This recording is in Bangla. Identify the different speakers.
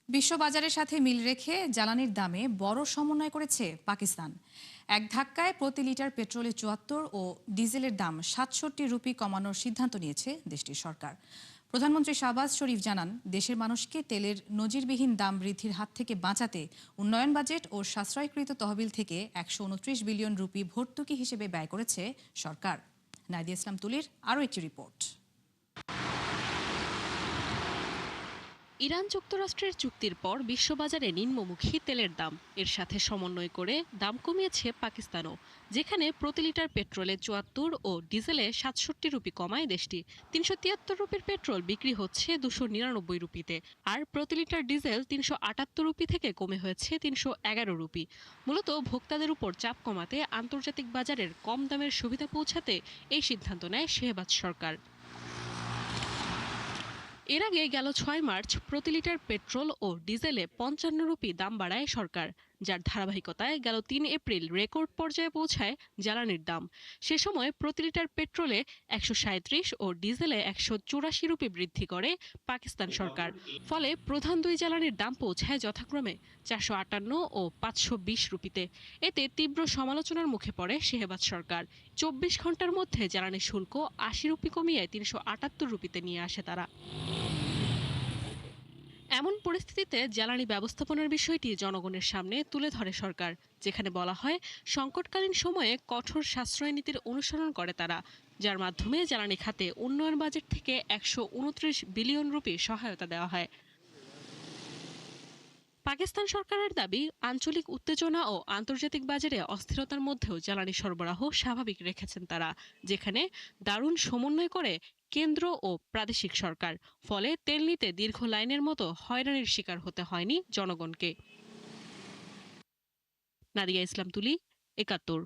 Speaker 1: বিশ্ববাজারের সাথে মিল রেখে জ্বালানির দামে বড় সমন্বয় করেছে পাকিস্তান। এক ধাক্কায় প্রতি লিটার পেট্রোলে ৭৪ ও ডিজেলের দাম ৬৭ রুপি কমানোর সিদ্ধান্ত নিয়েছে দেশটির সরকার। প্রধানমন্ত্রী শাহবাজ শরীফ জানান, দেশের মানুষকে তেলের নজিরবিহীন দাম বৃদ্ধির হাত থেকে বাঁচাতে উন্নয়ন বাজেট ও সাশ্রয়কৃত তহবিল থেকে ১২৯ বিলিয়ন রুপি ভর্তুকি হিসেবে ব্যয় করেছে সরকার। নাদিয়া ইসলাম তুলির আরও একটি রিপোর্ট।
Speaker 2: ইরান যুক্তরাষ্ট্রের চুক্তির পর বিশ্ববাজারে নিম্নমুখী তেলের দাম, এর সাথে সমন্বয় করে দাম কমিয়েছে পাকিস্তানও, যেখানে প্রতি লিটার পেট্রোলে ৭৪ ও ডিজেলে ৬৭ রুপি কমায় দেশটি। ৩৭৩ রুপির পেট্রোল বিক্রি হচ্ছে ২৯৯ রুপিতে, আর প্রতি লিটার ডিজেল ৩৭৮ রুপি থেকে কমে হয়েছে ৩১১ রুপি। মূলত ভোক্তাদের উপর চাপ কমাতে আন্তর্জাতিক বাজারের কম দামের সুবিধা পৌঁছাতে এই সিদ্ধান্ত নেয় শেহবাজ সরকার। এর আগে গেল ৬ মার্চ প্রতি লিটার পেট্রোল ও ডিজেলে ৫৫ রুপি দাম বাড়ায় সরকার, যার ধারাবাহিকতায় গেল ৩ এপ্রিল রেকর্ড পর্যায়ে পৌঁছায় জ্বালানির দাম। সে সময় প্রতি লিটার পেট্রোলে ১৩৭ ও ডিজেলে ১৮৪ রুপি বৃদ্ধি করে পাকিস্তান সরকার। ফলে প্রধান দুই জ্বালানির দাম পৌঁছায় যথাক্রমে ৪৫৮ ও ৫২০ রুপিতে। এতে তীব্র সমালোচনার মুখে পড়ে শেহবাজ সরকার। ২৪ ঘন্টার মধ্যে জ্বালানি শুল্ক ৮০ রুপি কমিয়ে ৩৭৮ রুপিতে নিয়ে আসে তারা। এমন পরিস্থিতিতে জ্বালানি ব্যবস্থাপনার বিষয়টি জনগণের সামনে তুলে ধরে সরকার, যেখানে বলা হয় সংকটকালীন সময়ে কঠোর সাশ্রয় নীতির অনুসরণ করে তারা, যার মাধ্যমে জ্বালানি খাতে উন্নয়ন বাজেট থেকে ১২৯ বিলিয়ন রুপি সহায়তা দেওয়া হয়। পাকিস্তান সরকারের দাবি, আঞ্চলিক উত্তেজনা ও আন্তর্জাতিক বাজারে অস্থিরতার মধ্যেও জ্বালানি সরবরাহ স্বাভাবিক রেখেছেন তারা, যেখানে দারুণ সমন্বয় করে কেন্দ্র ও প্রাদেশিক সরকার। ফলে তেল নিতে দীর্ঘ লাইনের মতো হয়রানির শিকার হতে হয়নি জনগণকে। নাদিয়া ইসলাম তুলি, ৭১।